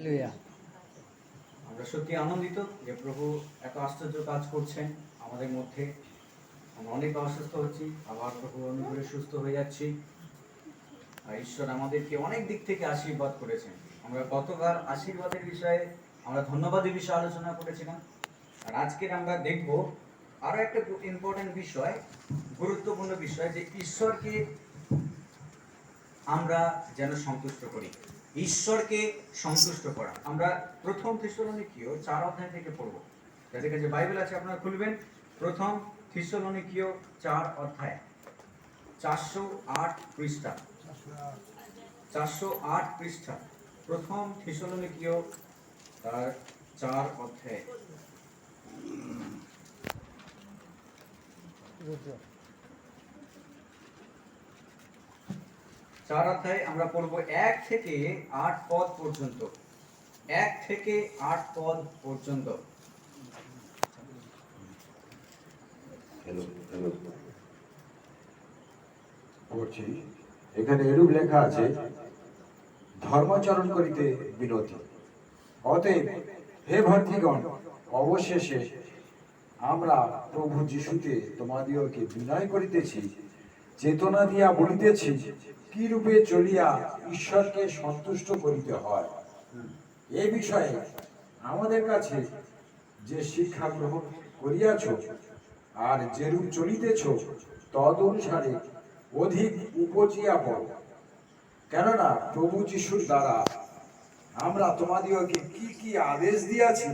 আমরা সত্যি আনন্দিত যে প্রভু এত আশ্চর্য কাজ করছেন আমাদের মধ্যে। আমরা অনেক অসুস্থ হচ্ছি, আবার প্রভু অনুগ্রহে সুস্থ হয়ে যাচ্ছি। আর ঈশ্বর আমাদেরকে অনেক দিক থেকে আশীর্বাদ করেছেন। আমরা গতকাল আশীর্বাদের বিষয়ে, আমরা ধন্যবাদের বিষয়ে আলোচনা করেছিলাম। আর আজকের আমরা দেখব আরো একটা ইম্পর্টেন্ট বিষয়, গুরুত্বপূর্ণ বিষয়, যে ঈশ্বরকে আমরা যেন সন্তুষ্ট করি। ঈশ্বরকে সন্তুষ্ট করা আমরা প্রথম থিসসলুনিকীয় 4 অধ্যায় থেকে পড়ব। যাদের কাছে বাইবেল আছে আপনারা খুলবেন। প্রথম থিসসলুনিকীয় 4 অধ্যায় 408 পৃষ্ঠা, 408 পৃষ্ঠা। প্রথম থিসসলুনিকীয় 4 অধ্যায়। 4 অধ্যায় আমরা পড়ব 1 থেকে 8 পদ পর্যন্ত। 1 থেকে 8 পদ পর্যন্ত। পড়ছি। এখানে এরূপ লেখা আছে, ধর্মাচরণ করিতে বিনতি। অতএব হে ভর্তিগণ, অবশেষে আমরা প্রভু যিশুতে তোমাদিওকে বিনয় করিতেছি, চেতনা দিয়া বলিতেছি, কি রূপে চলিয়া ঈশ্বরকে সন্তুষ্ট করিতে হয়। এ বিষয়ে আমাদের কাছে যে শিক্ষা গ্রহণ করিয়াছ আর যেরূপ চলিতেছ, তদ অনুসারে অধিক উপজিয়া পড়। কেননা প্রভু যিশুর দ্বারা আমরা তোমাদিওকে কি কি আদেশ দিয়াছি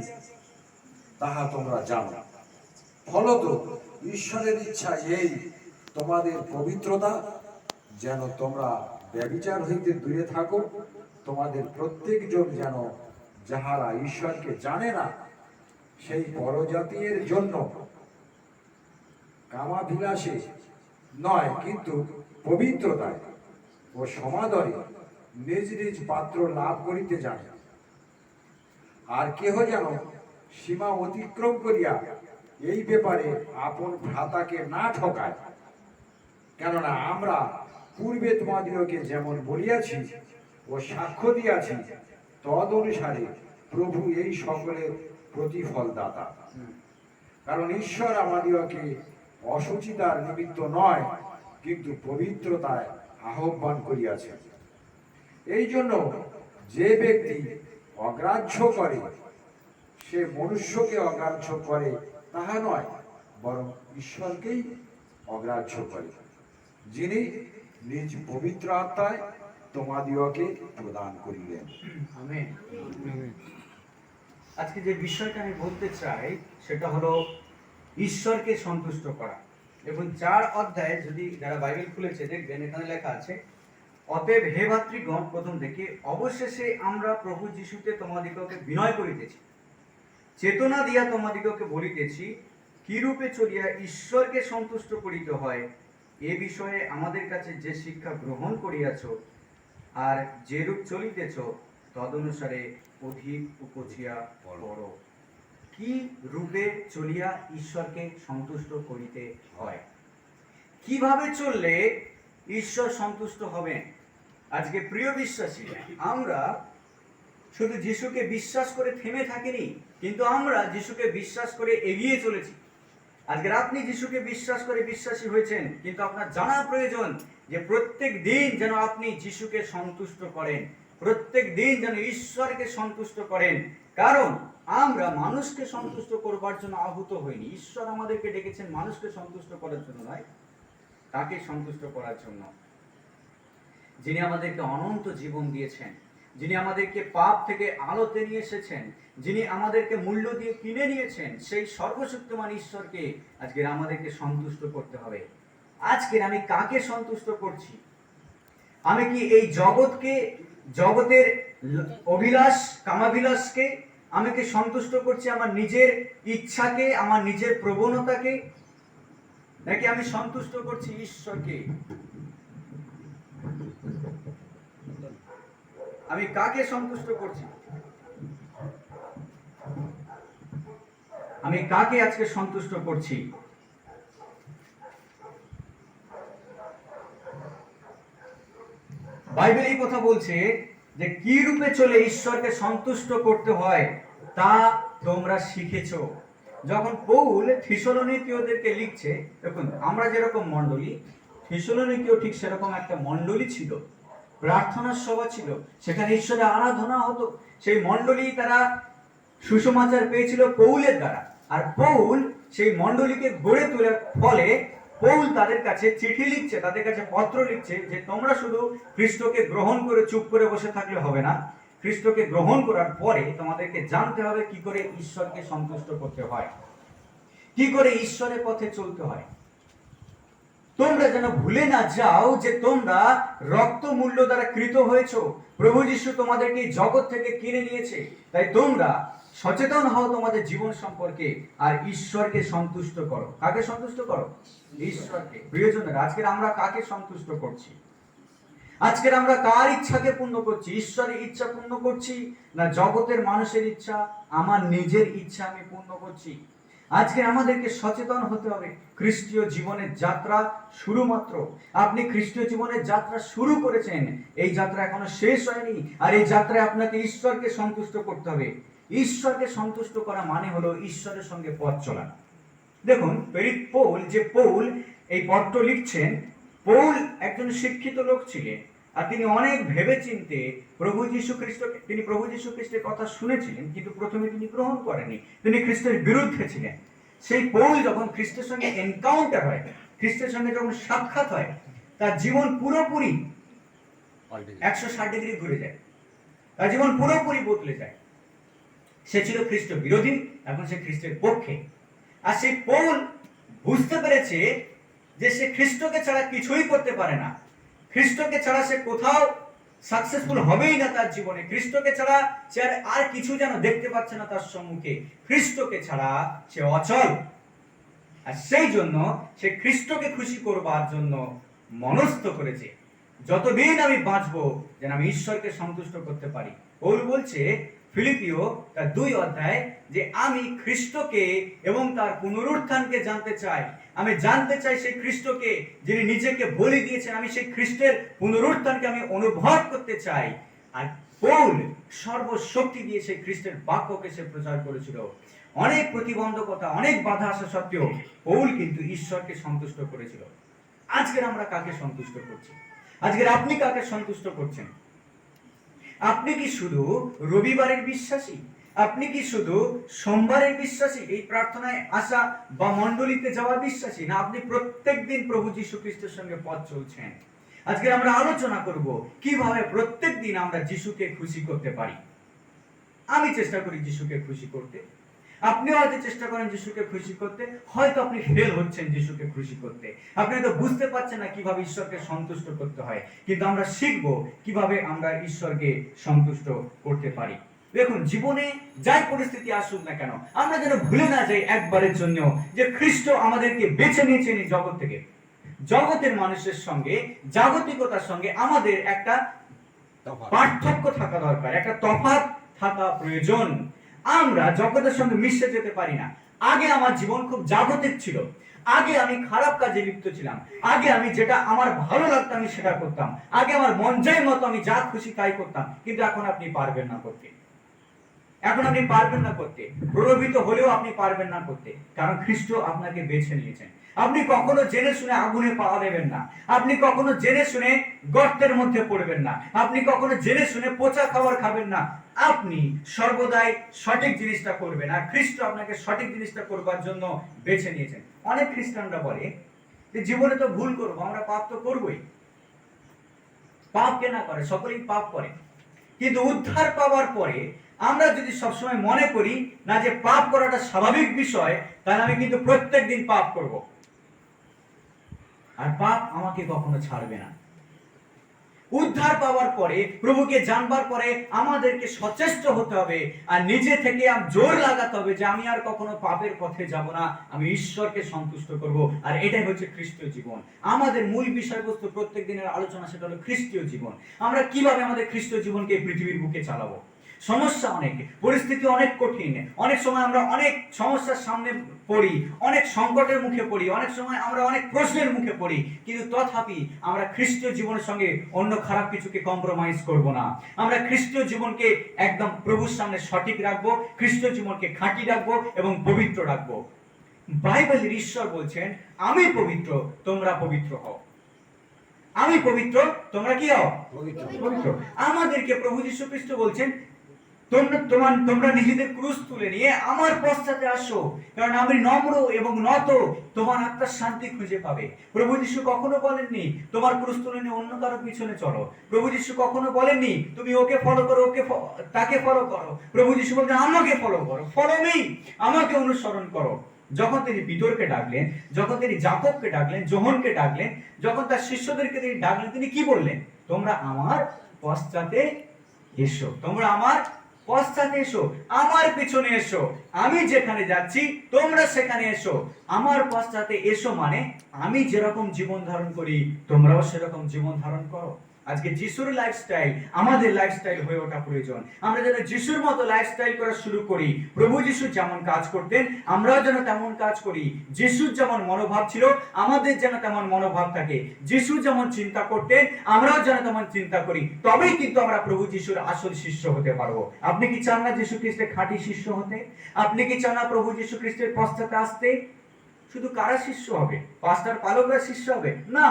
তাহা তোমরা জানো। ফলত ঈশ্বরের ইচ্ছা এই, তোমাদের পবিত্রতা, যেন তোমরা ব্যভিচার হইতে দূরে থাকো। তোমাদের প্রত্যেকজন যেন যাহারা ঈশ্বরকে জানে না, সেই পরজাতির জন্য কামাভিলাষে নয়, কিন্তু পবিত্রতায় ও সমাদরে নিজ নিজ পাত্র লাভ করিতে জানে। আর কেহ যেন সীমা অতিক্রম করিয়া এই ব্যাপারে আপন ভ্রাতাকে না ঠকায়। কেননা আমরা পূর্বে তোমাদিওকে যেমন বলিয়াছি ও সাক্ষ্য দিয়াছি, তদ অনুসারে প্রভু এই সকলের প্রতিফল দাতা। কারণ ঈশ্বর আমাদিওকে অসুচিতার নিমিত্ত নয়, কিন্তু পবিত্রতায় আহ্বান করিয়াছে। এই জন্য যে ব্যক্তি অগ্রাহ্য করে, সে মনুষ্যকে অগ্রাহ্য করে তাহা নয়, বরং ঈশ্বরকেই অগ্রাহ্য করে, যিনি নিজ পবিত্র আত্মায় তোমাদিওকে প্রদান করিলেন। আমেন। আজকে যে বিষয়টা আমি বলতে চাই সেটা হলো ঈশ্বরকে সন্তুষ্ট করা। এবং 4 অধ্যায়ে যদি যারা বাইবেল খুলেছে দেখবেন, এখানে লেখা আছে, অতএব হে ভাতৃগণ, প্রথম থেকে, অবশেষে আমরা প্রভু যিশুতে তোমাদিগকে বিনয় করিতেছি, চেতনা দিয়া তোমাদিগকে বলিতেছি, কিরূপে চলিয়া ঈশ্বরকে সন্তুষ্ট করিতে হয়। এ বিষয়ে আমাদের কাছে যে শিক্ষা গ্রহণ করিয়াছ আর যেরূপ চলিতেছ, তদনুসারে অধিক উপজিয়া পড়। কি রূপে চলিয়া ঈশ্বরকে সন্তুষ্ট করিতে হয়, কিভাবে চললে ঈশ্বর সন্তুষ্ট হবেন। আজকে প্রিয় বিশ্বাসী, আমরা শুধু যিশুকে বিশ্বাস করে থেমে থাকিনি, কিন্তু আমরা যিশুকে বিশ্বাস করে এগিয়ে চলেছি। আজকে আপনি যিশুকে বিশ্বাস করে বিশ্বাসী হয়েছেন, কিন্তু আপনার জানা প্রয়োজন যে প্রত্যেক দিন যেন আপনি যিশুকে সন্তুষ্ট করেন, প্রত্যেক দিন যেন ঈশ্বরকে সন্তুষ্ট করেন। কারণ আমরা মানুষকে সন্তুষ্ট করবার জন্য আহত হইনি। ঈশ্বর আমাদেরকে ডেকেছেন মানুষকে সন্তুষ্ট করার জন্য নয়, তাকে সন্তুষ্ট করার জন্য, যিনি আমাদেরকে অনন্ত জীবন দিয়েছেন, যিনি আমাদেরকে পাপ থেকে আলোতে নিয়ে এসেছেন, যিনি আমাদেরকে মূল্য দিয়ে কিনে নিয়েছেন, সেই সর্বশক্তিমান ঈশ্বরকে আজকের আমাদেরকে সন্তুষ্ট করতে হবে। আজকের আমি কাকে সন্তুষ্ট করছি? আমি কি এই জগৎকে, জগতের অভিলাষ, কামাভিলাষকে আমি কি সন্তুষ্ট করছি? আমার নিজের ইচ্ছাকে, আমার নিজের প্রবণতাকে, নাকি আমি সন্তুষ্ট করছি ঈশ্বরকে? আমি কাকে সন্তুষ্ট করছি? আমি কাকে আজকে সন্তুষ্ট করছি? বাইবেল এই কথা বলছে যে কি রূপে চলে ঈশ্বরকে সন্তুষ্ট করতে হয় তা তোমরা শিখেছো। যখন পৌল থিসলনিকীয়দেরকে লিখছে, দেখুন আমরা যেরকম মণ্ডলী, থিসলনিকীয় ঠিক সেরকম একটা মণ্ডলী ছিল, প্রার্থনার সভা ছিল, সেখানে ঈশ্বরের আরাধনা হতো। সেই মণ্ডলী তারা সুসমাচার পেয়েছিল পৌলের দ্বারা, আর পৌল সেই মণ্ডলীকে গড়ে তোলার ফলে পৌল তাদের কাছে চিঠি লিখছে, তাদের কাছে পত্র লিখছে যে তোমরা শুধু খ্রিস্টকে গ্রহণ করে চুপ করে বসে থাকলে হবে না, খ্রিস্টকে গ্রহণ করার পরে তোমাদেরকে জানতে হবে কি করে ঈশ্বরকে সন্তুষ্ট করতে হয়, কি করে ঈশ্বরের পথে চলতে হয়। তোমরা যেন ভুলে না যাও যে তোমরা রক্ত মূল্য দ্বারা কৃত হয়েছো, প্রভু যীশু তোমাদেরকে জগৎ থেকে কিনে নিয়েছে। তাই তোমরা সচেতন হও তোমাদের জীবন সম্পর্কে, আর ঈশ্বরকে সন্তুষ্ট করো। কাকে সন্তুষ্ট করো? ঈশ্বরকে। প্রিয়জনেরা, আজকের আমরা কাকে সন্তুষ্ট করছি? আজকের আমরা কার ইচ্ছাকে পূর্ণ করছি? ঈশ্বরের ইচ্ছা পূর্ণ করছি, না জগতের মানুষের ইচ্ছা, আমার নিজের ইচ্ছা আমি পূর্ণ করছি? আজকে আমাদেরকে সচেতন হতে হবে। খ্রিস্টীয় জীবনের যাত্রা শুরু মাত্র। আপনি খ্রিস্টীয় জীবনের যাত্রা শুরু করেছেন, এই যাত্রা এখনো শেষ হয়নি, আর এই যাত্রায় আপনাকে ঈশ্বরকে সন্তুষ্ট করতে হবে। ঈশ্বরকে সন্তুষ্ট করা মানে হলো ঈশ্বরের সঙ্গে পথ চলা। দেখুন প্রেরিত পৌল, যে পৌল এই পত্র লিখছেন, পৌল একজন শিক্ষিত লোক ছিলেন, আর তিনি অনেক ভেবে চিনতে প্রভু যীশু খ্রিস্টের কথা শুনেছিলেন, কিন্তু প্রথমে তিনি গ্রহণ করেননি, তিনি খ্রিস্টের বিরুদ্ধে ছিলেন। সেই পৌল যখন খ্রিস্টের সঙ্গে এনকাউন্টার হয়, খ্রিস্টের সঙ্গে যখন সাক্ষাৎ হয়, তার জীবন পুরোপুরি 160 ডিগ্রি ঘুরে যায়, তার জীবন পুরোপুরি বদলে যায়। সে ছিল খ্রিস্ট বিরোধী, এখন সে খ্রিস্টের পক্ষে। আর সেই পৌল বুঝতে পেরেছে যে সে খ্রিস্টকে ছাড়া কিছুই করতে পারে না, খ্রিস্টকে ছাড়া সে কোথাও সাকসেসফুল হবেই না তার জীবনে, খ্রিস্টকে ছাড়া সে আর কিছু যেন দেখতে পাচ্ছে না তার সম্মুখে, খ্রিস্টকে ছাড়া সে অচল। আর সেই জন্য সে খ্রিস্টকে খুশি করবার জন্য মনস্থ করেছে, যতদিন আমি বাঁচবো যেন আমি ঈশ্বরকে সন্তুষ্ট করতে পারি। পৌল বলছে ফিলিপিও তার 2 অধ্যায় যে আমি খ্রিস্টকে এবং তার পুনরুত্থানকে জানতে চাই। আমি জানতে চাই সেই খ্রিস্টকে যিনি নিজেকে বলি দিয়েছেন, আমি সেই খ্রিস্টের পুনরুত্থানকে আমি অনুভব করতে চাই। আর পৌল সর্বশক্তি দিয়ে সেই খ্রিস্টের বাক্যকে সে প্রচার করেছিল। অনেক প্রতিবন্ধকতা, অনেক বাধা আসা সত্ত্বেও পৌল কিন্তু ঈশ্বরকে সন্তুষ্ট করেছিল। আজকের আমরা কাকে সন্তুষ্ট করছি? আজকের আপনি কাকে সন্তুষ্ট করছেন? আপনি কি শুধু রবিবারের বিশ্বাসী? আপনি কি শুধু সোমবারের বিশ্বাসী, এই প্রার্থনায় আসা বা মণ্ডলীতে যাওয়া বিশ্বাসী, না আপনি প্রত্যেক দিন প্রভু যীশু খ্রিস্টের সঙ্গে পথ চলছেন? আজকে আমরা আলোচনা করব কিভাবে প্রত্যেক দিন আমরা যিশুকে খুশি করতে পারি। আমি চেষ্টা করি যিশুকে খুশি করতে, আপনি হয়তো চেষ্টা করেন যিশুকে খুশি করতে, হয়তো আপনি ফেল হচ্ছেন যিশুকে খুশি করতে, আপনি তো বুঝতে পারছেন না কিভাবে ঈশ্বরকে সন্তুষ্ট করতে হয়। কিন্তু আমরা শিখব কিভাবে আমরা ঈশ্বরকে সন্তুষ্ট করতে পারি। দেখুন, জীবনে যাই পরিস্থিতি আসুক না কেন, আমরা যেন ভুলে না যাই একবারের জন্য যে খ্রিস্ট আমাদেরকে বেছে নিয়েছেন এই জগৎ থেকে। জগতের মানুষের সঙ্গে, জাগতিকতার সঙ্গে আমাদের একটা পার্থক্য থাকা দরকার, একটা তফাৎ থাকা প্রয়োজন। আমরা জগতের সঙ্গে মিশে যেতে পারি না। আগে আমার জীবন খুব জাগতিক ছিল, আগে আমি খারাপ কাজে লিপ্ত ছিলাম, আগে আমি যেটা আমার ভালো লাগতো আমি সেটা করতাম, আগে আমার মন চাই মতো আমি যা খুশি তাই করতাম। কিন্তু এখন আপনি পারবেন না করতে, এখন আপনি পারবেন না করতে, প্রলোভিত হলেও আপনি পারবেন না করতে, কারণ খ্রিস্ট আপনাকে বেছে নিয়েছেন। আপনি কখনো জেনে শুনে আগুনে পা দেবেন না, আপনি কখনো জেনে শুনে গর্তের মধ্যে পড়বেন না, আপনি কখনো জেনে শুনে পচা খাবার খাবেন না। আপনি সর্বদাই সঠিক জিনিসটা করবেন, আর খ্রিস্ট আপনাকে সঠিক জিনিসটা করবার জন্য বেছে নিয়েছেন। অনেক খ্রিস্টানরা বলে যে জীবনে তো ভুল করবো, আমরা পাপ তো করবোই। পাপ কে না করে? সকলেই পাপ করে। কিন্তু উদ্ধার পাওয়ার পরে আমরা যদি সবসময় মনে করি না যে পাপ করাটা স্বাভাবিক বিষয়, তাহলে আমি কিন্তু প্রত্যেক দিন পাপ করব, আর পাপ আমাকে কখনো ছাড়বে না। উদ্ধার পাওয়ার পরে, প্রভুকে জানবার পরে আমাদেরকে সচেষ্ট হতে হবে, আর নিজে থেকে জোর লাগাতে হবে যে আমি আর কখনো পাপের পথে যাব না, আমি ঈশ্বরকে সন্তুষ্ট করব। আর এটাই হচ্ছে খ্রিস্টীয় জীবন। আমাদের মূল বিষয়বস্তু প্রত্যেক দিনের আলোচনা, সেটা হলো খ্রিস্টীয় জীবন। আমরা কিভাবে আমাদের খ্রিস্টীয় জীবনকে পৃথিবীর বুকে চালাবো। সমস্যা অনেক, পরিস্থিতি অনেক কঠিন, অনেক সময় আমরা অনেক সমস্যার সামনে পড়ি, অনেক সংকটের মুখে পড়ি, অনেক সময় আমরা অনেক প্রশ্নের মুখে পড়ি, কিন্তু তথাপি আমরা খ্রিস্টীয় জীবনের সঙ্গে অন্য খারাপ কিছুকে কম্প্রোমাইজ করব না। আমরা খ্রিস্টীয় জীবনকে একদম প্রভুর সামনে সঠিক রাখবো, খ্রিস্টীয় জীবনকে খাঁটি রাখবো এবং পবিত্র রাখবো। বাইবেলের ঈশ্বর বলছেন, আমি পবিত্র, তোমরা পবিত্র হও। আমি পবিত্র, তোমরা কি হও? পবিত্র। আমাদেরকে প্রভু যীশু খ্রিস্ট বলছেন, তোমরা নিজেদের ক্রুশ তুলে নিয়ে আমার পশ্চাতে আসো, কারণ আমি নম্র এবং নত, তোমার আত্মার শান্তি খুঁজে পাবে। প্রভু যীশু কখনো বলেননি তোমার ক্রুশ তুলে নিয়ে অন্য কারো পিছনে চলো। প্রভু যীশু কখনো বলেননি তুমি ওকে ফলো করো, তাকে ফলো করো। প্রভু যীশু বলছেন আমাকে ফলো করো, ফলো মি, আমাকে অনুসরণ করো। যখন তিনি পিতরকে ডাকলেন, যখন তিনি যাকবকে ডাকলেন, যোহনকে ডাকলেন, যখন তার শিষ্যদেরকে তিনি ডাকলেন, তিনি কি বললেন? তোমরা আমার পশ্চাতে এসো, তোমরা আমার পশ্চাতে এসো, আমার পিছনে এসো, আমি যেখানে যাচ্ছি তোমরা সেখানে এসো। আমার পশ্চাতে এসো মানে আমি যেরকম জীবন ধারণ করি তোমরাও সেরকম জীবন ধারণ করো। আজকে যিশুর লাইফস্টাইল আমাদের লাইফস্টাইল হয়ে ওঠা প্রয়োজন। আমরা যেন যিশুর মতো লাইফস্টাইল করা শুরু করি। প্রভু যিশু যেমন কাজ করতেন আমরাও যেন তেমন কাজ করি। যিশুর যেমন মনোভাব ছিল আমাদের যেন তেমন মনোভাব থাকে। যিশু যেমন চিন্তা করতেন আমরাও যেন তেমন চিন্তা করি, তবেই কিন্তু আমরা প্রভু যিশুর আসল শিষ্য হতে পারবো। আপনি কি চান না যিশু খ্রিস্টের খাঁটি শিষ্য হতে? আপনি কি চান না প্রভু যিশু খ্রিস্টের পশ্চাতে আসতে? শুধু কারা শিষ্য হবে? পাস্টার পালকরা শিষ্য হবে না,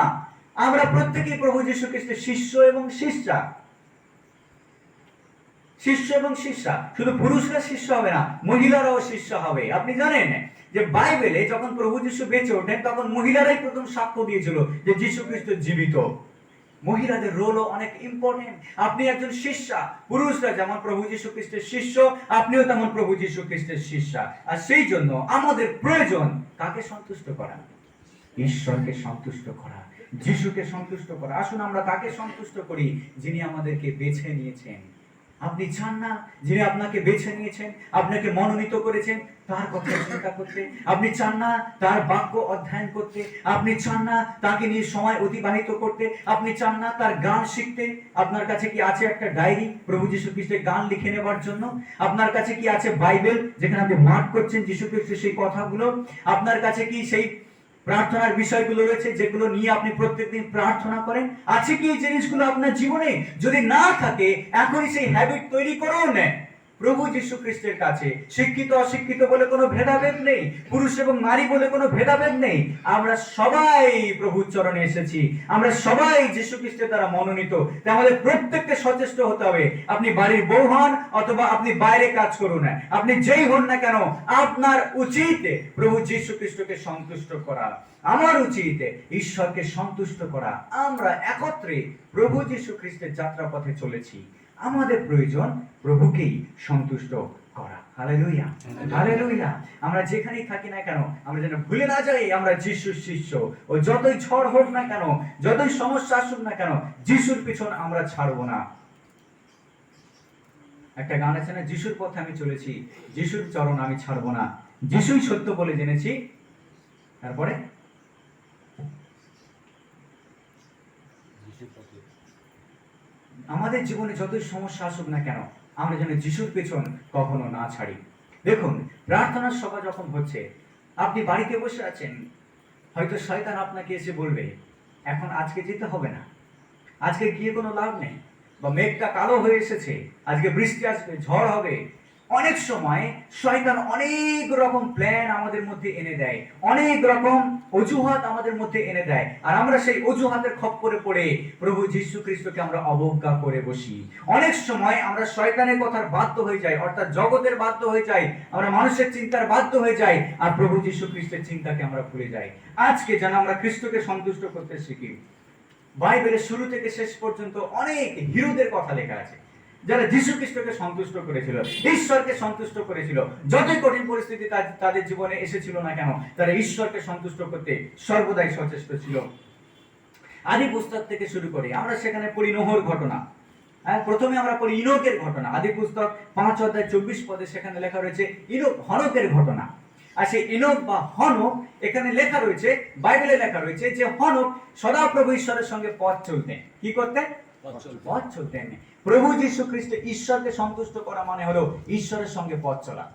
আমরা প্রত্যেকেই প্রভু যীশু খ্রিস্টের শিষ্য এবং শিষ্যা। শিষ্য এবং শিষ্যা, শুধু পুরুষরা শিষ্য হবে না, মহিলারাও শিষ্য হবে। আপনি জানেন যে বাইবেলে যখন প্রভু যীশু বেঁচে ওঠেন তখন মহিলারাই প্রথম সাক্ষ্য দিয়েছিল যে যীশু খ্রিস্ট জীবিত। মহিলাদের রোলও অনেক ইম্পর্টেন্ট। আপনি একজন শিষ্যা, পুরুষরা যেমন প্রভু যীশু খ্রিস্টের শিষ্য, আপনিও তেমন প্রভু যীশু খ্রিস্টের শিষ্যা। আর সেই জন্য আমাদের প্রয়োজন কাকে সন্তুষ্ট করা? ঈশ্বরকে সন্তুষ্ট করা, যিশুকে সন্তুষ্ট করা। আসুন আমরা তাকে সন্তুষ্ট করি যিনি আমাদেরকে বেছে নিয়েছেন। আপনি চান না যিনি আপনাকে বেছে নিয়েছেন, আপনাকে মনোনীত করেছেন, তার কথা চিন্তা করতে? আপনি চান না তার বাক্য অধ্যয়ন করতে? আপনি চান না তাকে নিয়ে সময় অতিবাহিত করতে? আপনি চান না তার গান শিখতে? আপনার কাছে কি আছে একটা ডায়েরি প্রভু যীশু খ্রিস্টের গান লিখে নেবার জন্য? আপনার কাছে কি আছে বাইবেল যেখানে আপনি মার্ক করছেন যীশু খ্রিস্টের সেই কথাগুলো? আপনার কাছে কি সেই প্রার্থনার বিষয়গুলো রয়েছে যেগুলো নিয়ে আপনি প্রত্যেকদিন প্রার্থনা করেন? আছে কি এই জিনিসগুলো আপনার জীবনে? যদি না থাকে এখনই সেই হ্যাবিট তৈরি করুন। প্রভু যীশু খ্রিস্টের কাছে শিক্ষিত অশিক্ষিত বলে কোনো ভেদাভেদ নেই, পুরুষ এবং নারী বলে কোনো ভেদাভেদ নেই। আমরা সবাই প্রভুর চরণে এসেছি, আমরা সবাই যীশু খ্রিস্টের দ্বারা মনোনীত। তাই আমাদের প্রত্যেককে সচেষ্ট হতে হবে। আপনি বাড়ির বউ হন অথবা আপনি বাইরে কাজ করুন, আপনি যেই হন না কেন, আপনার উচিত প্রভু যীশু খ্রিস্টকে সন্তুষ্ট করা। আমার উচিত ঈশ্বরকে সন্তুষ্ট করা। আমরা একত্রে প্রভু যীশু খ্রিস্টের যাত্রাপথে চলেছি। আমাদের প্রয়োজন প্রভুকেই সন্তুষ্ট করা। Hallelujah, hallelujah. আমরা যেখানেই থাকি না কেন আমরা যেন ভুলে না যাই আমরা যিশুর শিষ্য। ও যতই ঝড় হোক না কেন, যতই সমস্যা আসুক না কেন, যিশুর পিছন আমরা ছাড়বো না। একটা গান আছে না, যিশুর পথে আমি চলেছি, যিশুর চরণ আমি ছাড়বো না, যিশুই সত্য বলে জেনেছি। তারপরে আমাদের জীবনে যতই সমস্যা আসুক না কেন আমরা যেন যিশুর পেছন কখনো না ছাড়ি। দেখুন, প্রার্থনার সভা যখন হচ্ছে, আপনি বাড়িতে বসে আছেন, হয়তো শয়তান আপনাকে এসে বলবে এখন আজকে যেতে হবে না, আজকে গিয়ে কোনো লাভ নেই, বা মেঘটা কালো হয়ে এসেছে, আজকে বৃষ্টি আসবে, ঝড় হবে। অনেক সময় শয়তান অনেক রকম প্ল্যান আমাদের মধ্যে এনে দেয়, অনেক রকম অজুহাত আমাদের মধ্যে এনে দেয়, আর আমরা সেই অজুহাতের খপ্পরে পড়ে প্রভু যীশু খ্রিস্টকে আমরা অবজ্ঞা করে বসি। অনেক সময় আমরা শয়তানের কথার বাধ্য হয়ে যাই, অর্থাৎ জগতের বাধ্য হয়ে যাই, আমরা মানুষের চিন্তার বাধ্য হয়ে যাই, আর প্রভু যীশু খ্রিস্টের চিন্তাকে আমরা ভুলে যাই। আজকে যেন আমরা খ্রিস্টকে সন্তুষ্ট করতে শিখি। বাইবেলের শুরু থেকে শেষ পর্যন্ত অনেক হিরোদের কথা লেখা আছে যারা যীশু খ্রিস্টকে সন্তুষ্ট করেছিল, ঈশ্বরকে সন্তুষ্ট করেছিল। যতই কঠিন পরিস্থিতি তাদের জীবনে এসেছিল না কেন, তারা ঈশ্বরকে সন্তুষ্ট করতে সর্বদাই সচেষ্ট ছিল। আদি পুস্তক থেকে শুরু করে আমরা সেখানে পড়ি নোহর ঘটনা। প্রথমে আমরা পড়ি ইনোকের ঘটনা। আদি পুস্তক 5:24 সেখানে লেখা রয়েছে হনকের ঘটনা। আর সেই ইনোক বা হনক এখানে লেখা রয়েছে, বাইবেলে লেখা রয়েছে যে হনক সদাপ্রভু ঈশ্বরের সঙ্গে পথ চলতেন। কি করতেন? পথ চলতেন। প্রভু যীশু খ্রিস্ট ঈশ্বরকে সন্তুষ্ট করা মানে হলো ঈশ্বরের সঙ্গে পথ চলা।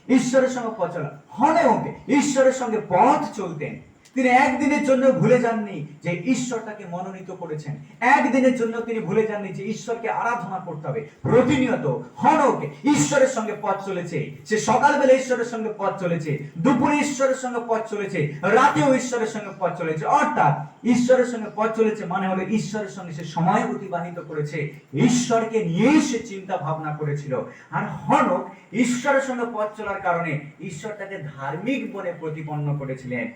ঈশ্বরের সঙ্গে পথ চলা। হনক ঈশ্বরের সঙ্গে পথ চলতেন। তিনি একদিনের জন্য ভুলে যাননি যে ঈশ্বর তাকে মনোনীত করেছেন। একদিনের জন্য তিনি ভুলে যাননি যে ঈশ্বরকে আরাধনা করতে হবে। প্রতিনিয়ত হনক ঈশ্বরের সঙ্গে পথ চলেছে। সে সকালবেলা ঈশ্বরের সঙ্গে পথ চলেছে, দুপুরে ঈশ্বরের সঙ্গে পথ চলেছে, রাতেও ঈশ্বরের সঙ্গে পথ চলেছে। অর্থাৎ ঈশ্বরের সঙ্গে পথ চলেছে মানে হলো ঈশ্বরের সঙ্গে সে সময় অতিবাহিত করেছে, ঈশ্বরকে নিয়েই সে চিন্তা ভাবনা করেছিল। আর হনক ঈশ্বরের সঙ্গে পথ চলার কারণে ঈশ্বর তাকে ধার্মিক বলে প্রতিপন্ন করেছিলেন।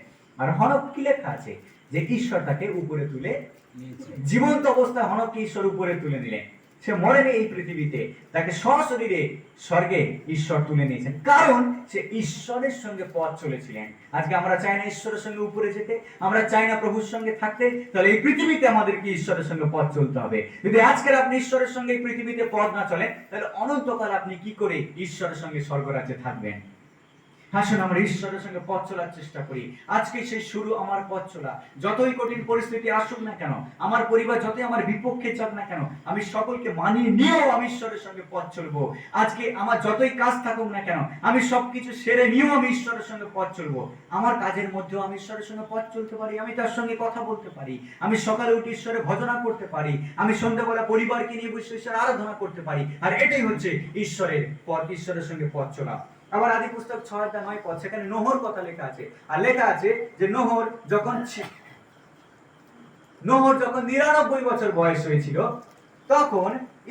আর হনক কি লেখা আছে যে ঈশ্বর তাকে উপরে তুলে নিয়েছে। জীবন্ত অবস্থায় হনককে ঈশ্বর উপরে তুলে নিলেন। সে মরেনি এই পৃথিবীতে, তাকে সশরীরে স্বর্গে ঈশ্বর তুলে নিয়েছেন, কারণ সে ঈশ্বরের সঙ্গে পথ চলেছিলেন। আজকে আমরা চাই না ঈশ্বরের সঙ্গে উপরে যেতে, আমরা চাই না প্রভুর সঙ্গে থাকতে, তাহলে এই পৃথিবীতে আমাদেরকে ঈশ্বরের সঙ্গে পথ চলতে হবে। যদি আজকের আপনি ঈশ্বরের সঙ্গে এই পৃথিবীতে পথ না চলেন, তাহলে অনন্তকাল আপনি কি করে ঈশ্বরের সঙ্গে স্বর্গরাজ্যে থাকবেন? আসুন আমরা ঈশ্বরের সঙ্গে পথ চলার চেষ্টা করি। আজকে সেই শুরু আমার পথ চলা। যতই কঠিন পরিস্থিতি আসুক না কেন, আমার পরিবার যতই আমার বিপক্ষে যাক না কেন, আমি সকলকে মানিয়ে নিয়েও আমি ঈশ্বরের সঙ্গে পথ চলবো। আজকে আমার যতই কাজ থাকুক না কেন, আমি সবকিছু সেরে নিয়েও আমি ঈশ্বরের সঙ্গে পথ চলবো। আমার কাজের মধ্যেও আমি ঈশ্বরের সঙ্গে পথ চলতে পারি, আমি তার সঙ্গে কথা বলতে পারি, আমি সকালে উঠে ঈশ্বরের ভজনা করতে পারি, আমি সন্ধ্যাবেলা পরিবারকে নিয়ে বসে ঈশ্বরের আরাধনা করতে পারি। আর এটাই হচ্ছে ঈশ্বরের পথ, ঈশ্বরের সঙ্গে পথ চলা। আবার আদি পুস্তক 6:9 সেখানে নোহর কথা লেখা আছে। আর লেখা আছে যে নোহর যখন 99 বছর বয়স হয়েছিল, তখন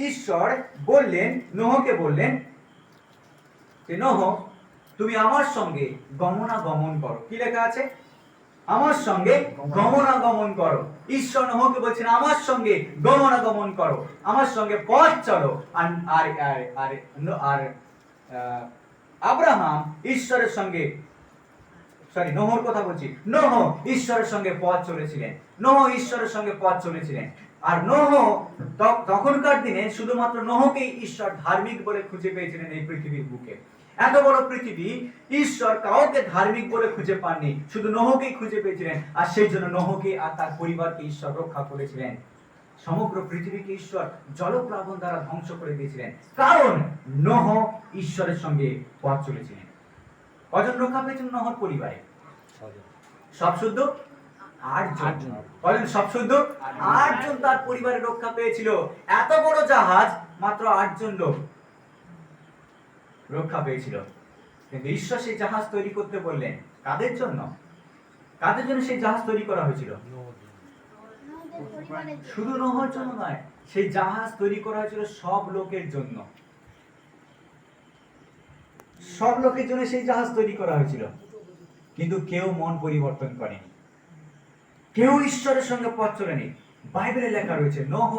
ঈশ্বর বললেন, নোহকে বললেন যে নোহ, তুমি আমার সঙ্গে গমনাগমন করো। কি লেখা আছে? আমার সঙ্গে গমনাগমন করো। ঈশ্বর নোহকে বলছেন আমার সঙ্গে গমনাগমন করো, আমার সঙ্গে পথ চলো। আর আব্রাহাম ঈশ্বরের সঙ্গে, নোহর কথা বলছি, নোহ ঈশ্বরের সঙ্গে পথ চলেছিলেন। নোহ ঈশ্বরের সঙ্গে পথ চলেছিলেন। আর নোহ তখনকার দিনে শুধুমাত্র নোহকেই ঈশ্বর ধার্মিক বলে খুঁজে পেয়েছিলেন এই পৃথিবীর বুকে। এত বড় পৃথিবী, ঈশ্বর কাউকে ধার্মিক বলে খুঁজে পাননি, শুধু নোহকেই খুঁজে পেয়েছিলেন। আর সেই জন্য নোহকে আর তার পরিবারকে ঈশ্বর রক্ষা করেছিলেন। সমগ্র পৃথিবীকে ঈশ্বর জলপ্লাবন দ্বারা ধ্বংস করে দিয়েছিলেন, কারণ নোহ ঈশ্বরের সঙ্গে পথ চলেছিলেন। কজন রক্ষা পেয়েছেন নোহর পরিবারে? সব শুদ্ধ 8 জন। কজন সব শুদ্ধ? 8 জন তার পরিবারে রক্ষা পেয়েছিল। এত বড় জাহাজ, মাত্র 8 জন লোক রক্ষা পেয়েছিল। কিন্তু ঈশ্বর সেই জাহাজ তৈরি করতে বললেন কাদের জন্য? কাদের জন্য সেই জাহাজ তৈরি করা হয়েছিল? শুধু নোহর জন্য নয়, সেই জাহাজ তৈরি করা হয়েছিল সব লোকের জন্য। সব লোকের জন্য সেই জাহাজ তৈরি করা হয়েছিল। কিন্তু কেউ মন পরিবর্তন করেনি, কেউ ঈশ্বরের সঙ্গে পথ চলেনি। বাইবেলে লেখা রয়েছে নোহ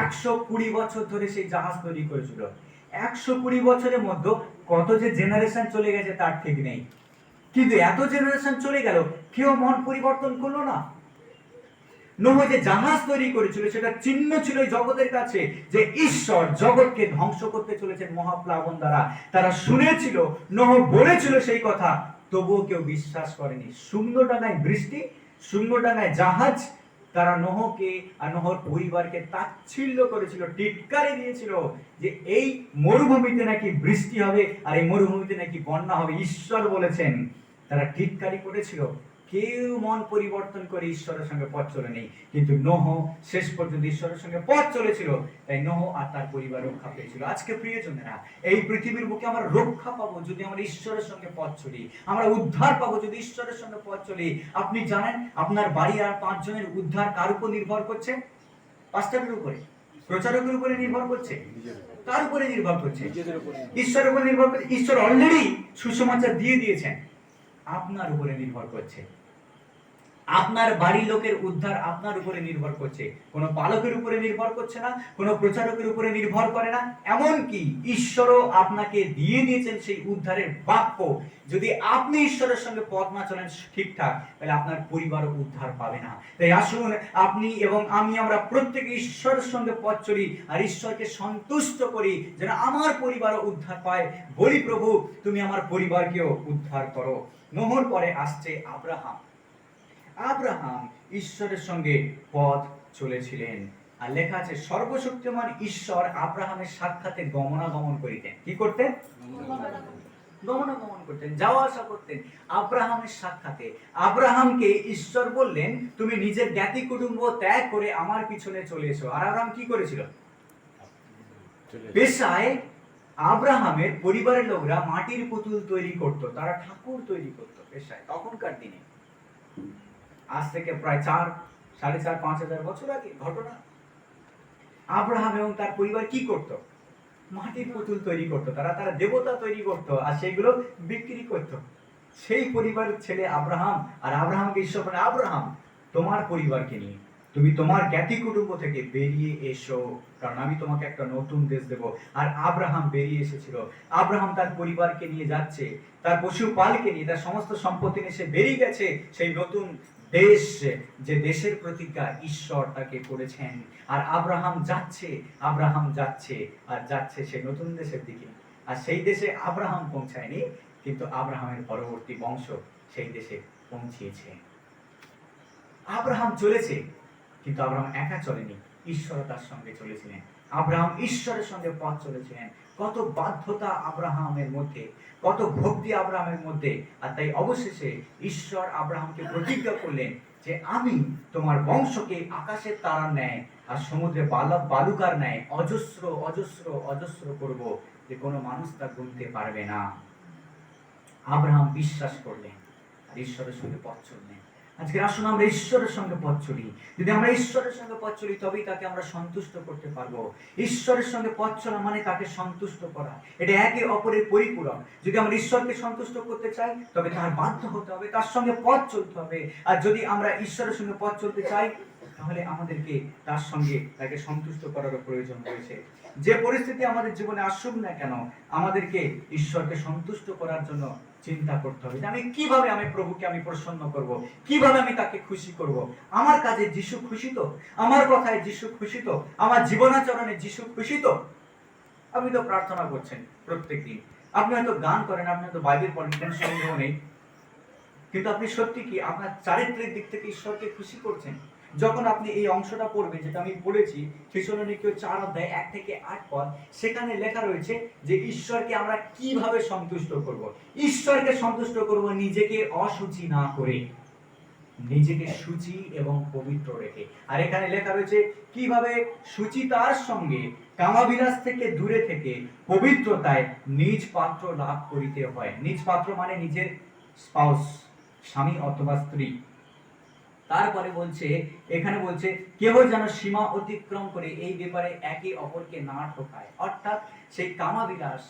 120 বছর ধরে সেই জাহাজ তৈরি করেছিল। 120 বছরের মধ্যে কত যে জেনারেশন চলে গেছে তার ঠিক নেই। কিন্তু এত জেনারেশন চলে গেল, কেউ মন পরিবর্তন করলো না। নোহ যে জাহাজ তৈরি করেছিল সেটা চিহ্ন ছিল জগতের কাছে যে ঈশ্বর জগৎকে ধ্বংস করতে চলেছেন মহাপ্লাবন দ্বারা। তারা শুনেছিল, নোহ বলেছিল সেই কথা, তবুও কেউ বিশ্বাস করেনি। শূন্য ডাঙায় বৃষ্টি, শূন্য ডাঙায় জাহাজ, তারা নোহকে আর নোহর পরিবারকে তাচ্ছিল্য করেছিল, টিটকারি দিয়েছিল যে এই মরুভূমিতে নাকি বৃষ্টি হবে আর এই মরুভূমিতে নাকি বন্যা হবে, ঈশ্বর বলেছেন। তারা টিটকারি করেছিল, কেউ মন পরিবর্তন করে ঈশ্বরের সঙ্গে পথ চলে নেই। কিন্তু নোহ শেষ পর্যন্ত ঈশ্বরের সঙ্গে পথ চলেছিল, তাই নোহ আর তার পরিবার রক্ষা পেয়েছিল। আজকে প্রিয়জনেরা, এই পৃথিবীর বুকে আমরা রক্ষা পাবো যদি আমরা ঈশ্বরের সঙ্গে পথ চলি, আমরা উদ্ধার পাবো যদি ঈশ্বরের সঙ্গে পথ চলি। আপনি জানেন আপনার বাড়ি আর 5 জনের উদ্ধার কার উপর নির্ভর করছে? পাস্টরের উপরে, প্রচারকের উপরে নির্ভর করছে? কার উপরে নির্ভর করছে? ঈশ্বরের উপরে নির্ভর করছে। ঈশ্বর অলরেডি সুসমাচার দিয়ে দিয়েছেন, আপনার উপরে নির্ভর করছে। আপনার বাড়ির লোকের উদ্ধার আপনার উপরে নির্ভর করছে, কোনো পালকের উপরে নির্ভর করছে না, কোনো প্রচারকের উপরে নির্ভর করে না। এমনকি ঈশ্বরও আপনাকে দিয়ে দিয়েছেন সেই উদ্ধারের বাক্য। যদি আপনি ঈশ্বরের সঙ্গে পথ না চলেন ঠিকঠাক, তাহলে আপনার পরিবারও উদ্ধার পাবে না। তাই আসুন আপনি এবং আমি, আমরা প্রত্যেকে ঈশ্বরের সঙ্গে পথ চলি আর ঈশ্বরকে সন্তুষ্ট করি যেন আমার পরিবারও উদ্ধার পায়। বলি, প্রভু তুমি আমার পরিবারকেও উদ্ধার করো। নোহর পরে আসছে আব্রাহাম। আব্রাহাম ঈশ্বরের সঙ্গে পথ চলেছিলেন। আর লেখা আছে সর্বশক্তিমান ঈশ্বর আব্রাহামের সাক্ষাতে গমনাগমন করিতেন। কি করতেন? গমনাগমন করতেন, যাওয়া আসা করতেন আব্রাহামের সাক্ষাতে। আব্রাহামকে ঈশ্বর বললেন তুমি নিজের জ্ঞাতি কুটুম্ব ত্যাগ করে আমার পিছনে চলে এসো। আর আব্রাহাম কি করেছিল? পেশায় আব্রাহামের পরিবারের লোকরা মাটির পুতুল তৈরি করত, তারা ঠাকুর তৈরি করত পেশায় তখনকার দিনে। আজ থেকে প্রায় 4,500 বছর আগে ঘটনা। আব্রাহাম এবং তার পরিবার কি করত? মাটির পুতুল তৈরি করত, তারা দেবতা তৈরি করত আর সেগুলো বিক্রি করত। সেই পরিবারের ছেলে আব্রাহাম, আর আব্রাহামকে ঈশ্বর বলে আব্রাহাম তোমার পরিবারকে নিয়ে তুমি তোমার জ্ঞাতি কুটুম্ব থেকে বেরিয়ে এসো, কারণ আমি তোমাকে একটা নতুন দেশ দেব। আর আব্রাহাম বেরিয়ে এসেছিল। আব্রাহাম তার পরিবারকে নিয়ে যাচ্ছে, তার পশুপালকে নিয়ে, তার সমস্ত সম্পত্তি নিয়ে সে বেরিয়ে গেছে সেই নতুন দেশ, যে দেশের প্রতিজ্ঞা ঈশ্বর তাকে করেছেন। আর আব্রাহাম যাচ্ছে আর যাচ্ছে সেই নতুন দেশের দিকে। আর সেই দেশে আব্রাহাম পৌঁছায়নি, কিন্তু আব্রাহামের পরবর্তী বংশ সেই দেশে পৌঁছিয়েছে। আব্রাহাম চলেছে, কিন্তু আব্রাহাম একা চলেনি, ঈশ্বর তার সঙ্গে চলেছিলেন। আব্রাহাম ঈশ্বরের সঙ্গে পথ চলেছিলেন। কত বাধ্যতা আব্রাহামের মধ্যে, কত ভক্তি আব্রাহামের মধ্যে। আর তাই অবশেষে ঈশ্বর আব্রাহামকে প্রতিজ্ঞা করলেন যে আমি তোমার বংশকে আকাশের তারার ন্যায় আর সমুদ্রে বালুকার ন্যায় অজস্র অজস্র অজস্র করব, যে কোনো মানুষ তা গুনতে পারবে না। আব্রাহাম বিশ্বাস করলেন আর ঈশ্বরের সঙ্গে পথ চললেন। আজকে আসুন আমরা ঈশ্বরের সঙ্গে পথ চলি। যদি আমরা ঈশ্বরের সঙ্গে পথ চলি তবেই তাকে আমরা সন্তুষ্ট করতে পারবো। ঈশ্বরের সঙ্গে পথ চলা মানে তাকে সন্তুষ্ট করা, এটা একে অপরের পরিপূরক। যদি আমরা ঈশ্বরকে সন্তুষ্ট করতে চাই তবে তার বাধ্য হতে হবে, তার সঙ্গে পথ চলতে হবে। আর যদি আমরা ঈশ্বরের সঙ্গে পথ চলতে চাই তাহলে আমাদেরকে তার সঙ্গে তাকে সন্তুষ্ট করারও প্রয়োজন রয়েছে। যে পরিস্থিতি আমাদের জীবনে আসুক না কেন, আমাদেরকে ঈশ্বরকে সন্তুষ্ট করার জন্য চিন্তা করতে হবে যে আমি কিভাবে আমি প্রভুকে আমি প্রসন্ন করব, কিভাবে আমি তাকে খুশি করব। আমার কাজে যিশু খুশি তো, আমার কথায় যিশু খুশি তো, আমার জীবনাচরণে যিশু খুশি তো। আপনি তো প্রার্থনা করছেন প্রত্যেকদিন, আপনি হয়তো গান করেন, আপনি হয়তো বাইবেল পড়েন, কোনো সন্দেহ নেই, কিন্তু আপনি সত্যি কি আপনার চারিত্রিক দিক থেকে ঈশ্বরকে খুশি করছেন? যখন আপনি এই অংশটা পড়বেন, যেটা আমি পড়েছি থেসলোনিকীয় 4:1-8 পদ, সেখানে লেখা রয়েছে যে ঈশ্বরকে আমরা কিভাবে সন্তুষ্ট করব। ঈশ্বরকে সন্তুষ্ট করব নিজেকে অশুচি না করে, নিজেকে শুচি এবং পবিত্র রেখে। আর এখানে লেখা রয়েছে কিভাবে সুচিতার সঙ্গে কামাবিলাস থেকে দূরে থেকে পবিত্রতায় নিজ পাত্র লাভ করিতে হয়। নিজ পাত্র মানে নিজের স্পাউস, স্বামী অথবা স্ত্রী। তারপরে বলছে, এখানে বলছে কেহ যেন সীমা অতিক্রম করে এই ব্যাপারে একে অপরকে না ঠকায়। অর্থাৎ সেই কামাবিলাস,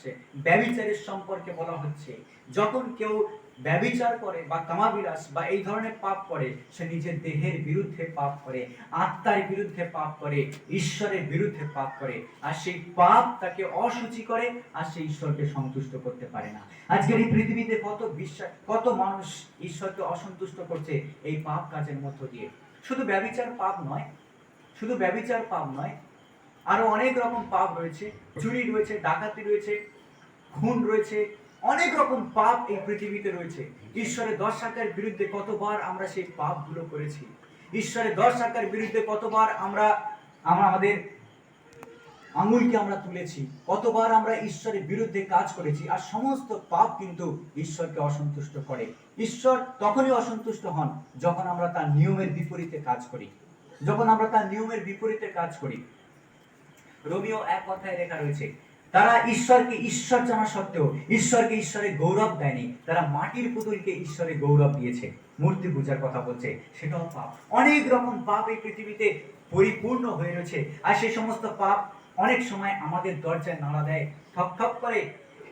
ব্যভিচারের সম্পর্কে বলা হচ্ছে। যখন কেউ ব্যভিচার করে বা কামাবিলাস বা এই ধরনের পাপ করে, সে নিজের দেহের বিরুদ্ধে পাপ করে, আত্মার বিরুদ্ধে পাপ করে, ঈশ্বরের বিরুদ্ধে পাপ করে। আর সেই পাপ তাকে অশুচি করে, আর সে ঈশ্বরকে সন্তুষ্ট করতে পারে না। আজকের এই পৃথিবীতে কত মানুষ ঈশ্বরকে অসন্তুষ্ট করছে এই পাপ কাজের মধ্য দিয়ে। শুধু ব্যভিচার পাপ নয়, আরো অনেক রকম পাপ রয়েছে। চুরি রয়েছে, ডাকাতি রয়েছে, খুন রয়েছে, অনেক রকম পাপ এই পৃথিবীতে রয়েছে। ঈশ্বরের 10 আজ্ঞার বিরুদ্ধে কতবার আমরা সেই পাপগুলো করেছি। ঈশ্বরের 10 আজ্ঞার বিরুদ্ধে কতবার আমরা আমাদের আঙুলকে আমরা তুলেছি, কতবার আমরা ঈশ্বরের বিরুদ্ধে কাজ করেছি। আর সমস্ত পাপ কিন্তু ঈশ্বরকে অসন্তুষ্ট করে। ঈশ্বর তখনই অসন্তুষ্ট হন যখন আমরা তার নিয়মের বিপরীতে কাজ করি। রোমিও 1 লেখা রয়েছে তারা ঈশ্বরকে ঈশ্বর জানা সত্ত্বেও ঈশ্বরকে ঈশ্বরের গৌরব দেয়নি, তারা মাটির পুতুলকে ঈশ্বরের গৌরব দিয়েছে। মূর্তি পূজার কথা বলছে, সেটাও পাপ। অনেক রকম পাপ এই পৃথিবীতে পরিপূর্ণ হয়ে রয়েছে। আর সেই সমস্ত পাপ অনেক সময় আমাদের দরজায় নাড়া দেয়, ঠক ঠক করে।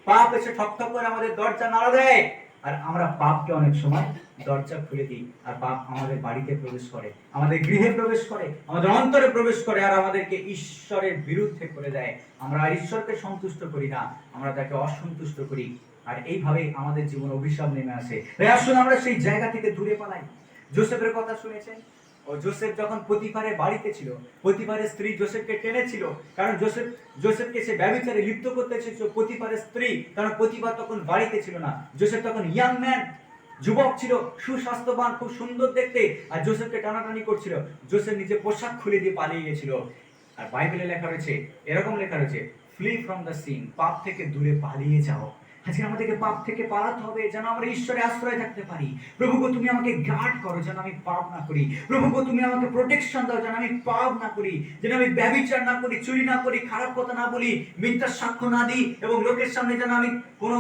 পাপ এসে ঠক ঠক করে আমাদের দরজা নাড়া দেয়, আর আমরা পাপকে অনেক সময় দরজা খুলে দিই। আর পাপ আমাদের বাড়িতে প্রবেশ করে, আমাদের গৃহে প্রবেশ করে, আমাদের অন্তরে প্রবেশ করে, আর আমাদেরকে ঈশ্বরের বিরুদ্ধে করে দেয়। আমরা আর ঈশ্বরকে সন্তুষ্ট করি না, আমরা তাকে অসন্তুষ্ট করি। আর এইভাবে আমাদের জীবন অভিশাপ নেমে আসে। তাই আসুন আমরা সেই জায়গা থেকে দূরে পালাই। জোসেফের কথা শুনেছেন? ও জোসেফ যখন পতিফারের বাড়িতে ছিল, পতিফারের স্ত্রী জোসেফকে টেনেছিল, কারণ জোসেফকে সে ব্যভিচারে লিপ্ত করতে চেয়েছিল পতিফারের স্ত্রী, কারণ পতিফার তখন বাড়িতে ছিল না। জোসেফ তখন ইয়াং ম্যান, যুবক ছিল, সুস্বাস্থ্যবান, খুব সুন্দর দেখতে, আর জোসেফকে টানাটানি করছিল। জোসেফ নিজে পোশাক খুলে দিয়ে পালিয়ে গেছিল। আর বাইবেলে লেখা রয়েছে, এরকম লেখা রয়েছে, ফ্লি ফ্রম দ্য সিন, পাপ থেকে দূরে পালিয়ে যাও। আজকে আমাদেরকে পাপ থেকে পালাতে হবে, যেন আমরা ঈশ্বরের আশ্রয় থাকতে পারি। প্রভু গো, তুমি আমাকে গার্ড করো যেন আমি পাপ না করি। প্রভু গো, তুমি আমাকে প্রোটেকশন দাও যেন আমি পাপ না করি, যেন আমি ব্যভিচার না করি, চুরি না করি, খারাপ কথা না বলি, মিথ্যার সাক্ষ্য না দিই, এবং লোকের সামনে যেন আমি কোনো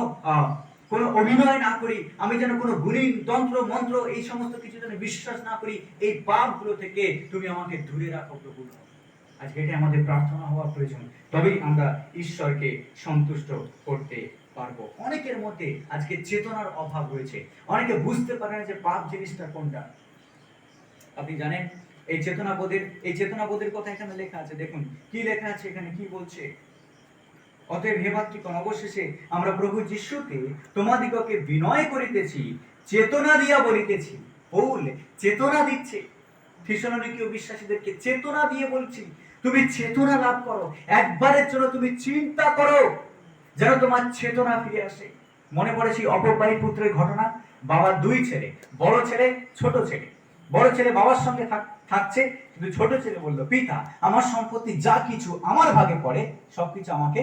অভিনয় না করি, আমি যেন কোনো গুণিন তন্ত্র মন্ত্র এই সমস্ত কিছু যেন বিশ্বাস না করি। এই পাপগুলো থেকে তুমি আমাকে দূরে রাখো প্রভু। আজকে এটা আমাদের প্রার্থনা হওয়া প্রয়োজন, তবেই আমরা ঈশ্বরকে সন্তুষ্ট করতে পারবো। অনেকের মধ্যে আজকে চেতনার অভাব রয়েছে, অনেকে বুঝতে পারে না যে পাপ জিনিসটা কোনটা। আপনি জানেন এই চেতনাবোধের কথা এখানে লেখা আছে। দেখুন কি লেখা আছে এখানে, কি বলছে, অতএব হে ভাতৃগণ, অবশেষে আমরা প্রভু যিশুকে তোমাদিগকে বিনয় করিতেছি, চেতনা দিয়া বলিতেছি। পৌল চেতনা দিচ্ছে থিসলনিকীয় বিশ্বাসীদেরকে, চেতনা দিয়ে বলছি তুমি চেতনা লাভ করো, একবারের জন্য তুমি চিন্তা করো যেন তোমার চেতনা ফিরে আসে। মনে পড়ে সেই অপবাহী পুত্রের ঘটনা। বাবার দুই ছেলে, বড় ছেলে ছোট ছেলে। বড় ছেলে বাবার সঙ্গে থাকছে, কিন্তু ছোট ছেলে বলল, পিতা আমার সম্পত্তি যা কিছু আমার ভাগে পড়ে সবকিছু আমাকে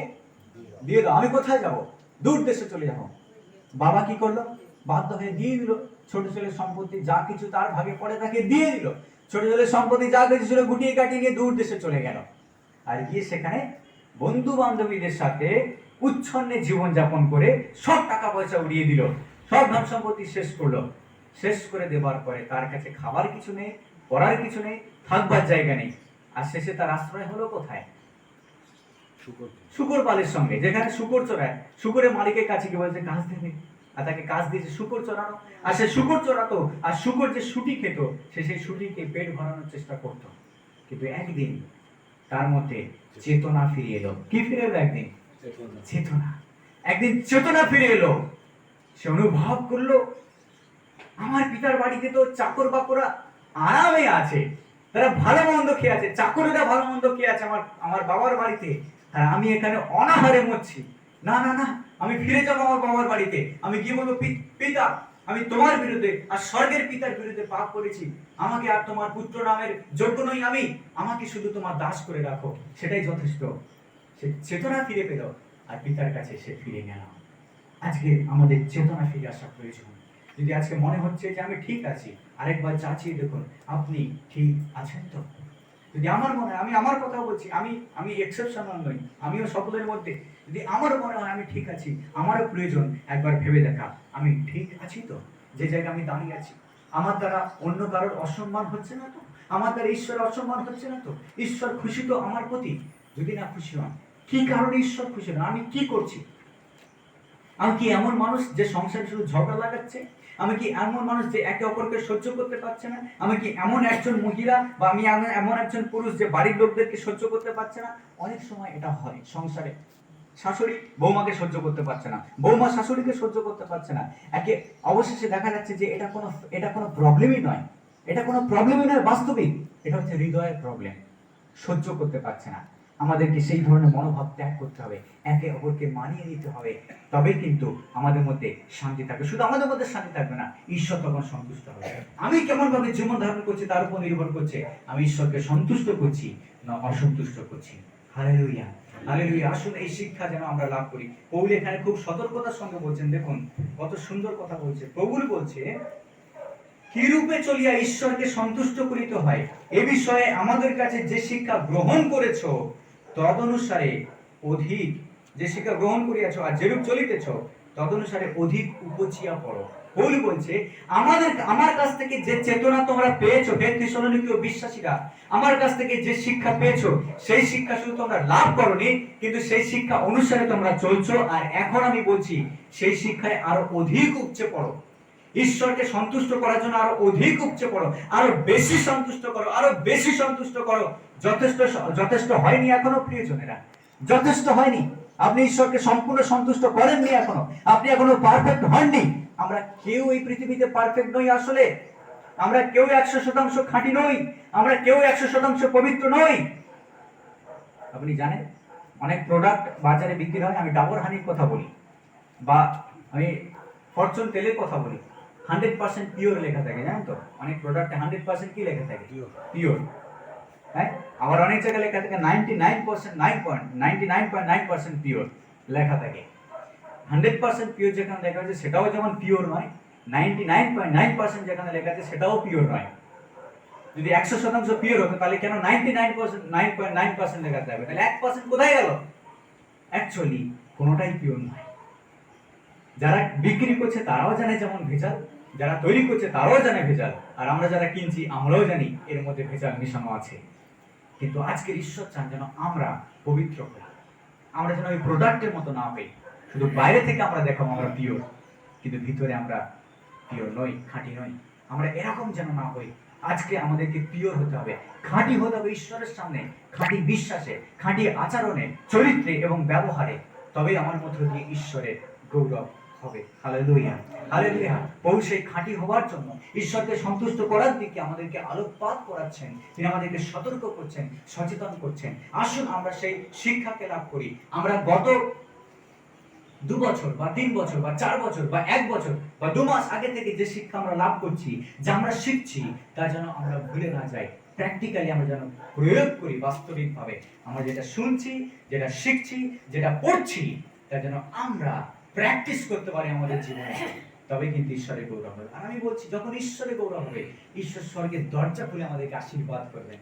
দিয়ে দাও, আমি কোথায় যাব? দূর দেশে চলে যাব। বাবা কি করলো? বাধ্য হয়ে দিয়ে দিল। ছোট ছেলের সম্পত্তি যা কিছু তার ভাগে পড়ে তাকে দিয়ে দিল। ছোট ছেলের সম্পত্তি যা কিছু ছিল গুটিয়ে কাটিয়ে নিয়ে দূর দেশে চলে গেল। আর গিয়ে সেখানে বন্ধু বান্ধবীদের সাথে উচ্ছন্নে জীবন যাপন করে সব টাকা পয়সা উড়িয়ে দিল, সব ধন সম্পত্তি শেষ করলো। শেষ করে দেবার পরে তার কাছে খাবার কিছু নেই, পড়ার কিছু নেই, থাকবার জায়গা নেই। আর শেষে তার আশ্রয় হলো কোথায়? শুকর পালের সঙ্গে, যেখানে শুকর চড়ায়। শুকরের মালিকের কাছে কি বলছে, কাজ দেবে, আর তাকে কাজ দিয়েছে শুকর চড়ানো। আর সে শুকর চড়াতো, আর শুকর যে শুটি খেত, সে সেই শুটিকে পেট ভরানোর চেষ্টা করত। কিন্তু একদিন তার মধ্যে চেতনা ফিরে এলো। কি ফিরে এলো? একদিন চেতনা, একদিন চেতনা ফিরে এলো। সে অনুভব করলো, আমার পিতার বাড়িতে তো চাকর বাকরা আরামে আছে, তারা ভালো মন্দ খেয়ে আছে, চাকরেরা ভালো মন্দ খেয়ে আছে আমার বাবার বাড়িতে, আর আমি এখানে অনাহারে মরছি। না না না, আমি ফিরে যাবো আমার বাবার বাড়িতে। আমি গিয়ে বলবো, পিতা আমি তোমার বিরুদ্ধে আর স্বর্গের পিতার বিরুদ্ধে পাপ করেছি, আমাকে আর তোমার পুত্র নামের যোগ্য নই আমি, আমাকে শুধু তোমার দাস করে রাখো, সেটাই যথেষ্ট। সে চেতনা ফিরে পেল, আর পিতার কাছে সে ফিরে গেল। আজকে আমাদের চেতনা ফিরে আসা প্রয়োজন। যদি আজকে মনে হচ্ছে যে আমি ঠিক আছি, আরেকবার যাচিয়ে দেখুন আপনি ঠিক আছেন তো। যদি আমার মনে হয়, আমি আমার কথা বলছি, আমি এক্সেপশনাল নই, আমিও সকলের মধ্যে, যদি আমার মনে হয় আমি ঠিক আছি, আমারও প্রয়োজন একবার ভেবে দেখা আমি ঠিক আছি তো, যে জায়গায় আমি দাঁড়িয়ে আছি। আমার দ্বারা অন্য কারোর অসম্মান হচ্ছে না তো, আমার দ্বারা ঈশ্বরের অসম্মান হচ্ছে না তো, ঈশ্বর খুশি তো আমার প্রতি? যদি না খুশি হন, কি কারণে ঈশ্বর খুশি না? আমি কি করছি? আমি কি এমন মানুষ যে সংসারে শুধু ঝগড়া লাগাচ্ছে? আমি কি এমন মানুষ যে একে অপরকে সহ্য করতে পারছে না? আমি কি এমন একজন মহিলা বা আমি এমন একজন পুরুষ যে বাড়ির লোকদেরকে সহ্য করতে পারছে না? অনেক সময় এটা হয় সংসারে। শাশুড়ি বৌমাকে সহ্য করতে পারছে না, বৌমা শাশুড়িকে সহ্য করতে পারছে না। একে অবশেষে দেখা যাচ্ছে যে এটা কোনো প্রবলেমই নয়, এটা কোনো প্রবলেমই নয়, বাস্তবিক এটা হচ্ছে হৃদয়ের প্রবলেম। সহ্য করতে পারছে না। আমাদেরকে সেই ধরনের মনোভাব ত্যাগ করতে হবে, একে অপরকে মানিয়ে নিতে হবে, তবে কিন্তু আমাদের মধ্যে শান্তি থাকবে। শুধু আমাদের মধ্যে শান্তি থাকবে না, ঈশ্বর তখন সন্তুষ্ট হবে। আমি কেমন ভাবে জীবন ধারণ করছি তার উপর নির্ভর করছে আমি ঈশ্বরকে সন্তুষ্ট করছি না অসন্তুষ্ট করছি। Hallelujah, hallelujah. আসুন এই শিক্ষা যেন আমরা লাভ করি। পৌল এখানে খুব সতর্কতার সঙ্গে বলছেন, দেখুন কত সুন্দর কথা বলছে। পৌল বলছে, কি রূপে চলিয়া ঈশ্বরকে সন্তুষ্ট করিতে হয়, এ বিষয়ে আমাদের কাছে যে শিক্ষা গ্রহণ করেছো তদনুসারে অধিক, যে শিক্ষা গ্রহণ করিয়াছ আর যেরূপ চলিতেছ তদনুসারে অধিক উপচিয়া পড়ো। পৌল বলছে, আমার কাছ থেকে যে চেতনা তোমরা পেয়েছো, হে থিসলনিকীয় বিশ্বাসীরা, আমার কাছ থেকে যে শিক্ষা পেয়েছো, সেই শিক্ষা শুধু তোমরা লাভ করোনি, কিন্তু সেই শিক্ষা অনুসারে তোমরা চলছো। আর এখন আমি বলছি, সেই শিক্ষায় আরো অধিক উপচে পড়ো। ঈশ্বরকে সন্তুষ্ট করার জন্য আরো অধিক উপচে পড়ো, আরো বেশি সন্তুষ্ট করো, আরো বেশি সন্তুষ্ট করো। যথেষ্ট হয়নি এখনো প্রিয়জনেরা, যথেষ্ট হয়নি। আপনি ঈশ্বরকে সম্পূর্ণ সন্তুষ্ট করেননি এখনো, আপনি এখনো পারফেক্ট হননি। আমরা কেউ এই পৃথিবীতে পারফেক্ট নই। আসলে আমরা কেউ 100% খাঁটি নই, আমরা কেউ 100% পবিত্র নই। আপনি জানেন অনেক প্রোডাক্ট বাজারে বিক্রি হয়, আমি ডাবর হানির কথা বলি, বা আমি ফরচুন তেলের কথা বলি, 100% পিওর লেখা থাকে, জানেন তো? অনেক প্রোডাক্টে 100% কি লেখা থাকে? পিওর। হ্যাঁ, আবার অনেক জায়গায় লেখা থাকে 99.9% পিওর লেখা থাকে। 100% পিওর যেখানে লেখা আছে সেটাও যেমন পিওর নয়, 99.9% যেখানে লেখা আছে সেটাও পিওর নয়। যদি 100% পিওর হতো তাহলে কেন 99.9% লেখা থাকবে? তাহলে 1% কোথায় গেল? অ্যাকচুয়ালি কোনোটাই পিওর নয়। যারা বিক্রি করছে তারাও জানে যেমন ভেজাল, যারা তৈরি করছে তারাও জানে ভেজাল, আর আমরা যারা কিনছি আমরাও জানি এর মধ্যে ভেজাল মেশানো আছে। কিন্তু আজকের ঈশ্বর চান যেন আমরা পবিত্র হই, আমরা যেন ওই প্রোডাক্টের মতো না হই। শুধু বাইরে থেকে আমরা দেখাবো আমরা পিওর, কিন্তু ভিতরে আমরা পিওর নই, খাঁটি নই। আমরা এরকম যেন না হই। আজকে আমাদেরকে পিওর হতে হবে, খাঁটি হতে হবে ঈশ্বরের সামনে, খাঁটি বিশ্বাসে, খাঁটি আচরণে, চরিত্রে এবং ব্যবহারে। তবেই আমার মধ্য দিয়ে ঈশ্বরের গৌরব হবে। Hallelujah, hallelujah. পৌল সেই খাঁটি হওয়ার জন্য, ঈশ্বরকে সন্তুষ্ট করার দিকে আমাদেরকে আলোকপাত করাচ্ছেন, তিনি আমাদেরকে সতর্ক করছেন, সচেতন করছেন। আসুন আমরা সেই শিক্ষাকে লাভ করি। আমরা গত 2 বছর বা 3 বছর বা 4 বছর বা 1 বছর বা 2 মাস আগে থেকে যে শিক্ষা আমরা লাভ করছি, যা আমরা শিখছি, তা যেন আমরা ভুলে না যাই। প্র্যাকটিক্যালি আমরা যেন প্রয়োগ করি বাস্তবিকভাবে। আমরা যেটা শুনছি, যেটা শিখছি, যেটা পড়ছি, তা যেন আমরা প্র্যাকটিস করতে পারি আমাদের জীবনে। তবে কিন্তু ঈশ্বরের গৌরব হবে। আর আমি বলছি, যখন ঈশ্বরের গৌরব হবে, ঈশ্বর স্বর্গের দরজা খুলে আমাদেরকে আশীর্বাদ করবেন।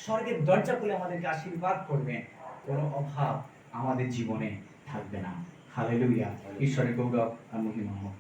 স্বর্গের দরজা খুলে আমাদেরকে আশীর্বাদ করবেন। কোনো অভাব আমাদের জীবনে থাকবে না। হালেলুয়া, ঈশ্বরের গৌরব আর মহিমা হোক।